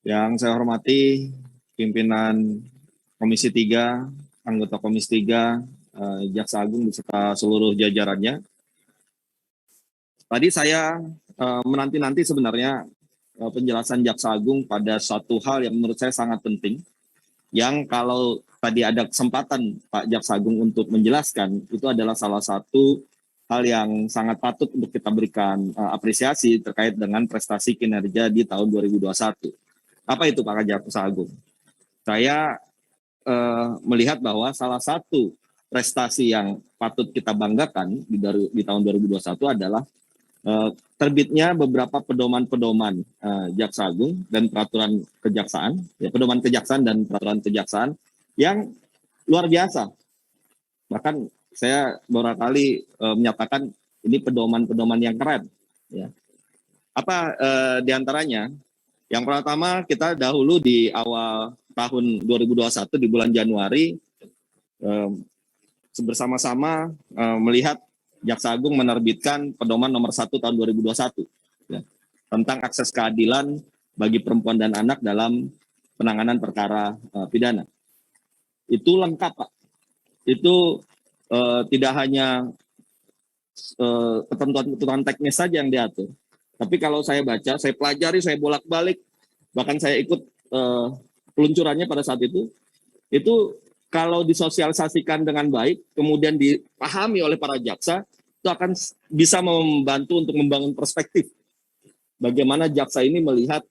Yang saya hormati pimpinan Komisi 3, anggota Komisi 3, Jaksa Agung beserta seluruh jajarannya. Tadi saya menanti-nanti sebenarnya penjelasan Jaksa Agung pada satu hal yang menurut saya sangat penting, yang kalau tadi ada kesempatan Pak Jaksa Agung untuk menjelaskan, itu adalah salah satu hal yang sangat patut untuk kita berikan apresiasi terkait dengan prestasi kinerja di tahun 2021. Apa itu Pak Jaksa Agung? Saya melihat bahwa salah satu prestasi yang patut kita banggakan di tahun 2021 adalah terbitnya beberapa pedoman-pedoman Jaksa Agung dan peraturan kejaksaan, ya, pedoman kejaksaan dan peraturan kejaksaan yang luar biasa. Bahkan saya beberapa kali menyatakan ini pedoman-pedoman yang keren. Ya. Apa diantaranya? Yang pertama, kita dahulu di awal tahun 2021 di bulan Januari bersama-sama melihat Jaksa Agung menerbitkan pedoman nomor 1 tahun 2021 ya, tentang akses keadilan bagi perempuan dan anak dalam penanganan perkara pidana. Itu lengkap, Pak. Itu tidak hanya ketentuan-ketentuan teknis saja yang diatur, tapi kalau saya baca, saya pelajari, saya bolak-balik, bahkan saya ikut peluncurannya pada saat itu kalau disosialisasikan dengan baik, kemudian dipahami oleh para jaksa, itu akan bisa membantu untuk membangun perspektif. Bagaimana jaksa ini melihat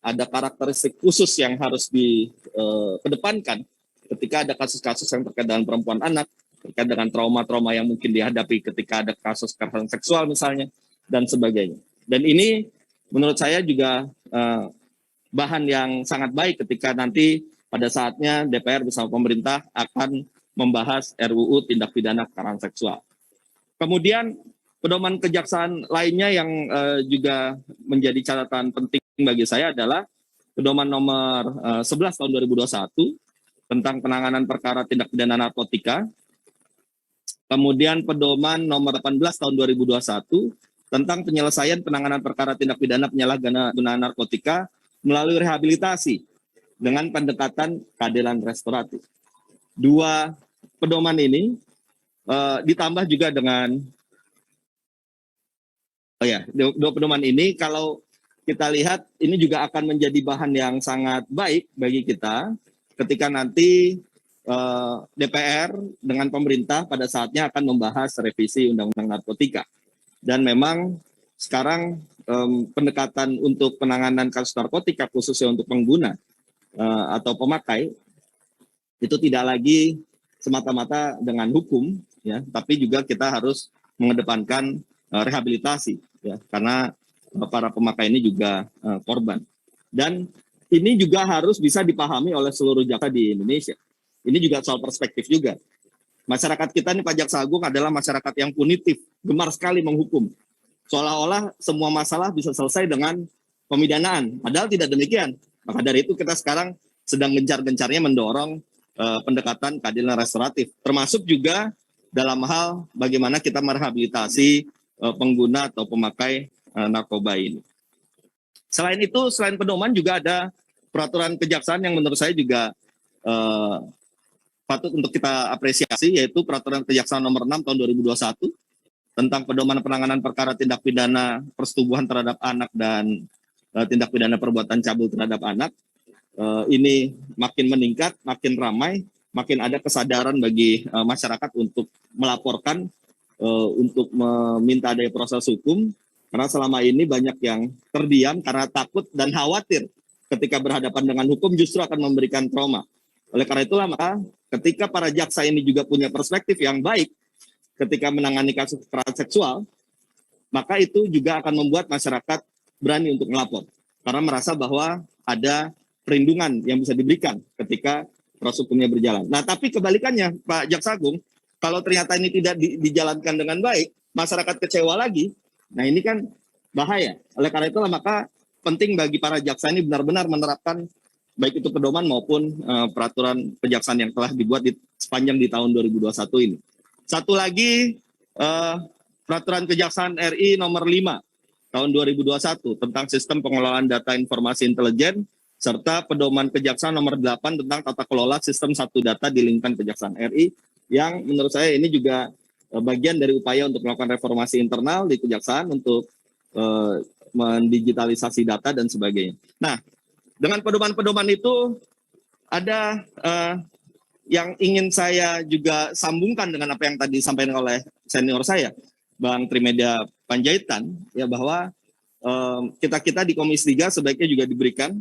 ada karakteristik khusus yang harus dikedepankan ketika ada kasus-kasus yang terkait dengan perempuan anak, terkait dengan trauma-trauma yang mungkin dihadapi ketika ada kasus kekerasan seksual misalnya, dan sebagainya. Dan ini menurut saya juga bahan yang sangat baik ketika nanti pada saatnya DPR bersama pemerintah akan membahas RUU tindak pidana kekerasan seksual. Kemudian pedoman kejaksaan lainnya yang juga menjadi catatan penting bagi saya adalah pedoman nomor 11 tahun 2021 tentang penanganan perkara tindak pidana narkotika. Kemudian pedoman nomor 18 tahun 2021 tentang penyelesaian penanganan perkara tindak pidana penyalahgunaan narkotika melalui rehabilitasi dengan pendekatan keadilan restoratif. Dua pedoman ini ditambah juga dengan dua pedoman ini kalau kita lihat ini juga akan menjadi bahan yang sangat baik bagi kita ketika nanti DPR dengan pemerintah pada saatnya akan membahas revisi Undang-Undang Narkotika. Dan memang sekarang pendekatan untuk penanganan kasus narkotika khususnya untuk pengguna atau pemakai itu tidak lagi semata-mata dengan hukum, ya, tapi juga kita harus mengedepankan rehabilitasi, ya, karena para pemakai ini juga korban. Dan ini juga harus bisa dipahami oleh seluruh jaksa di Indonesia. Ini juga soal perspektif juga. Masyarakat kita ini Pak Jaksa Agung adalah masyarakat yang punitif, gemar sekali menghukum. Seolah-olah semua masalah bisa selesai dengan pemidanaan, padahal tidak demikian. Maka dari itu kita sekarang sedang gencar-gencarnya mendorong pendekatan keadilan restoratif, termasuk juga dalam hal bagaimana kita merehabilitasi pengguna atau pemakai narkoba ini. Selain itu, selain pedoman juga ada peraturan kejaksaan yang menurut saya juga patut untuk kita apresiasi, yaitu peraturan kejaksaan nomor 6 tahun 2021 tentang pedoman penanganan perkara tindak pidana persetubuhan terhadap anak dan tindak pidana perbuatan cabul terhadap anak. Ini makin meningkat, makin ramai, makin ada kesadaran bagi masyarakat untuk melaporkan, untuk meminta adanya proses hukum, karena selama ini banyak yang terdiam karena takut dan khawatir ketika berhadapan dengan hukum justru akan memberikan trauma. Oleh karena itulah maka ketika para jaksa ini juga punya perspektif yang baik ketika menangani kasus kekerasan seksual, maka itu juga akan membuat masyarakat berani untuk melapor karena merasa bahwa ada perlindungan yang bisa diberikan ketika proses hukumnya berjalan. Nah, tapi kebalikannya Pak Jaksa Agung, kalau ternyata ini tidak dijalankan dengan baik, masyarakat kecewa lagi. Nah, ini kan bahaya. Oleh karena itulah maka penting bagi para jaksa ini benar-benar menerapkan baik itu pedoman maupun peraturan kejaksaan yang telah dibuat sepanjang di tahun 2021 ini. Satu lagi peraturan kejaksaan RI nomor 5 tahun 2021 tentang sistem pengelolaan data informasi intelijen serta pedoman Kejaksaan nomor 8 tentang tata kelola sistem satu data di lingkungan Kejaksaan RI, yang menurut saya ini juga bagian dari upaya untuk melakukan reformasi internal di Kejaksaan untuk mendigitalisasi data dan sebagainya. Nah, dengan pedoman-pedoman itu ada yang ingin saya juga sambungkan dengan apa yang tadi disampaikan oleh senior saya, Bang Trimedia Panjaitan, ya, bahwa kita di Komisi 3 sebaiknya juga diberikan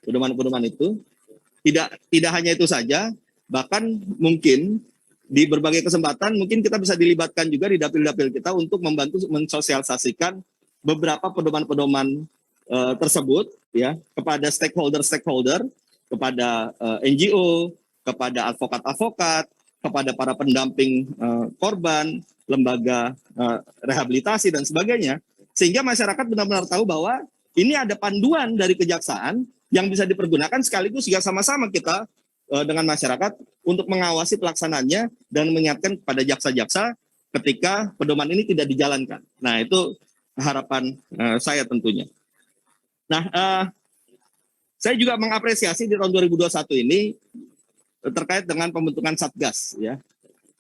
pedoman-pedoman itu. Tidak hanya itu saja, bahkan mungkin di berbagai kesempatan mungkin kita bisa dilibatkan juga di dapil-dapil kita untuk membantu mensosialisasikan beberapa pedoman-pedoman tersebut, ya, kepada stakeholder, kepada NGO, kepada advokat-advokat, kepada para pendamping korban, lembaga rehabilitasi dan sebagainya, sehingga masyarakat benar-benar tahu bahwa ini ada panduan dari Kejaksaan yang bisa dipergunakan, sekaligus juga sama-sama kita dengan masyarakat untuk mengawasi pelaksanaannya dan mengingatkan kepada jaksa-jaksa ketika pedoman ini tidak dijalankan. Nah, itu harapan saya tentunya. Nah, saya juga mengapresiasi di tahun 2021 ini terkait dengan pembentukan Satgas, ya.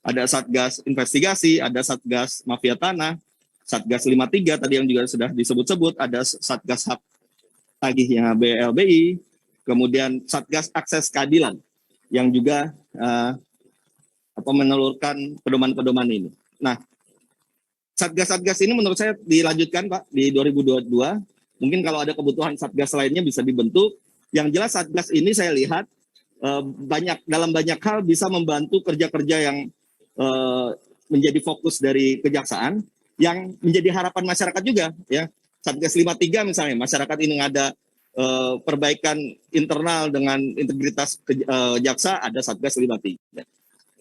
Ada Satgas investigasi, ada Satgas mafia tanah, Satgas 53 tadi yang juga sudah disebut-sebut, ada Satgas hak tagihnya BLBI, kemudian Satgas akses keadilan yang juga menelurkan pedoman-pedoman ini. Nah, Satgas-Satgas ini menurut saya dilanjutkan, Pak, di 2022. Mungkin kalau ada kebutuhan Satgas lainnya bisa dibentuk. Yang jelas Satgas ini saya lihat dalam banyak hal bisa membantu kerja-kerja yang menjadi fokus dari Kejaksaan, yang menjadi harapan masyarakat juga, ya. Satgas 53 misalnya, masyarakat ini ada perbaikan internal dengan integritas jaksa, ada Satgas 53.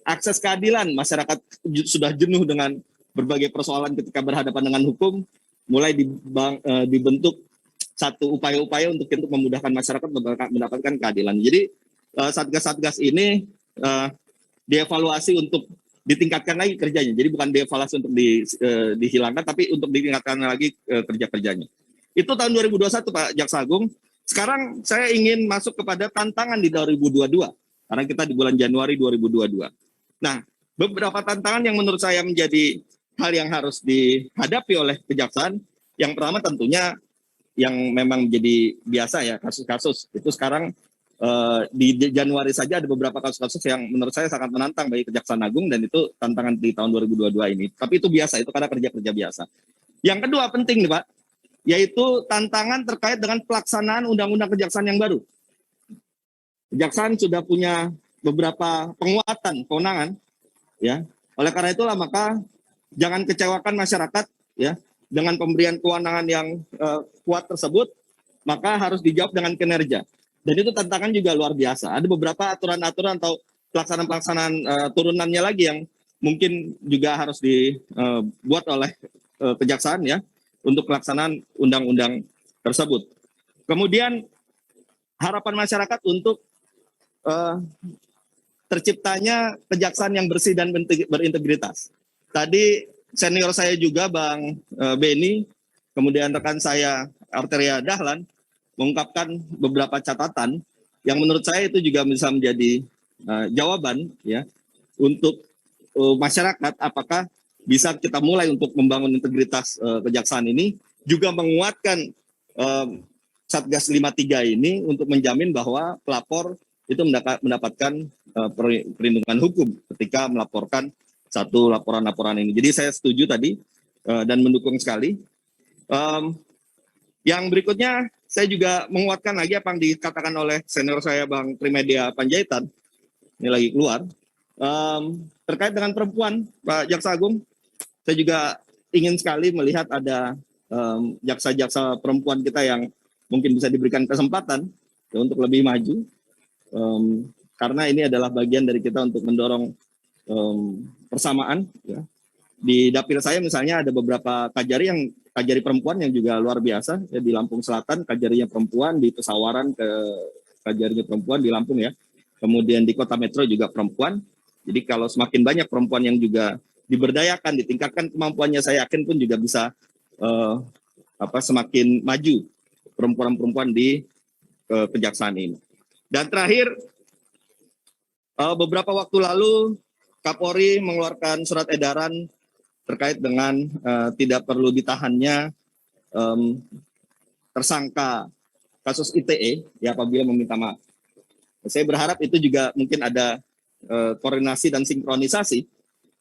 Akses keadilan, masyarakat sudah jenuh dengan berbagai persoalan ketika berhadapan dengan hukum, mulai dibentuk satu upaya-upaya untuk memudahkan masyarakat mendapatkan keadilan. Jadi Satgas-Satgas ini dievaluasi untuk ditingkatkan lagi kerjanya. Jadi bukan dievaluasi untuk dihilangkan, tapi untuk ditingkatkan lagi kerja-kerjanya. Itu tahun 2021, Pak Jaksa Agung. Sekarang saya ingin masuk kepada tantangan di 2022, karena kita di bulan Januari 2022. Nah, beberapa tantangan yang menurut saya menjadi hal yang harus dihadapi oleh Kejaksaan. Yang pertama tentunya yang memang menjadi biasa, ya, kasus-kasus. Itu sekarang di Januari saja ada beberapa kasus-kasus yang menurut saya sangat menantang bagi Kejaksaan Agung, dan itu tantangan di tahun 2022 ini. Tapi itu biasa, itu karena kerja-kerja biasa. Yang kedua penting nih, Pak, yaitu tantangan terkait dengan pelaksanaan Undang-Undang Kejaksaan yang baru. Kejaksaan sudah punya beberapa penguatan kewenangan, ya. Oleh karena itulah maka jangan kecewakan masyarakat, ya, dengan pemberian kewenangan yang kuat tersebut, maka harus dijawab dengan kinerja. Dan itu tantangan juga luar biasa. Ada beberapa aturan-aturan atau pelaksanaan-pelaksanaan turunannya lagi yang mungkin juga harus dibuat oleh Kejaksaan, ya, untuk pelaksanaan undang-undang tersebut. Kemudian harapan masyarakat untuk terciptanya Kejaksaan yang bersih dan berintegritas. Tadi senior saya juga, Bang Beni, kemudian rekan saya Arteria Dahlan, mengungkapkan beberapa catatan yang menurut saya itu juga bisa menjadi jawaban, ya, untuk masyarakat, apakah bisa kita mulai untuk membangun integritas Kejaksaan ini, juga menguatkan Satgas 53 ini untuk menjamin bahwa pelapor itu mendapatkan perlindungan hukum ketika melaporkan satu laporan-laporan ini. Jadi saya setuju tadi dan mendukung sekali. Yang berikutnya, saya juga menguatkan lagi apa yang dikatakan oleh senior saya, Bang Trimedia Panjaitan, ini lagi keluar, terkait dengan perempuan, Pak Jaksa Agung. Saya juga ingin sekali melihat ada jaksa-jaksa perempuan kita yang mungkin bisa diberikan kesempatan, ya, untuk lebih maju, karena ini adalah bagian dari kita untuk mendorong persamaan, ya. Di dapil saya misalnya ada beberapa kajari perempuan yang juga luar biasa, ya, di Lampung Selatan kajarinya perempuan, di Pesawaran kajarinya perempuan di Lampung, ya. Kemudian di Kota Metro juga perempuan. Jadi kalau semakin banyak perempuan yang juga diberdayakan, ditingkatkan kemampuannya, saya yakin pun juga bisa semakin maju perempuan-perempuan di kejaksaan ini. Dan terakhir, beberapa waktu lalu Kapolri mengeluarkan surat edaran terkait dengan tidak perlu ditahannya tersangka kasus ITE ya apabila meminta maaf. Saya berharap itu juga mungkin ada koordinasi dan sinkronisasi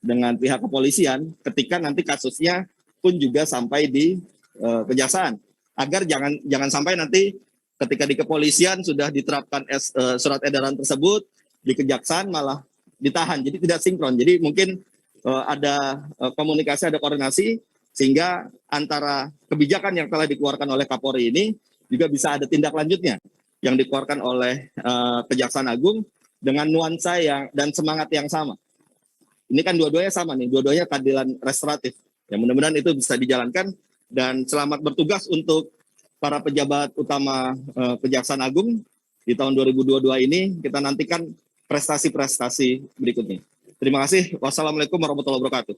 dengan pihak kepolisian ketika nanti kasusnya pun juga sampai di kejaksaan, agar jangan sampai nanti ketika di kepolisian sudah diterapkan surat edaran tersebut, di kejaksaan malah ditahan, jadi tidak sinkron. Jadi mungkin ada komunikasi, ada koordinasi, sehingga antara kebijakan yang telah dikeluarkan oleh Kapolri ini juga bisa ada tindak lanjutnya yang dikeluarkan oleh Kejaksaan Agung dengan nuansa dan semangat yang sama. Ini kan dua-duanya sama nih, dua-duanya keadilan restoratif. Ya mudah-mudahan itu bisa dijalankan, dan selamat bertugas untuk para pejabat utama Kejaksaan Agung di tahun 2022 ini. Kita nantikan prestasi-prestasi berikutnya. Terima kasih. Wassalamualaikum warahmatullahi wabarakatuh.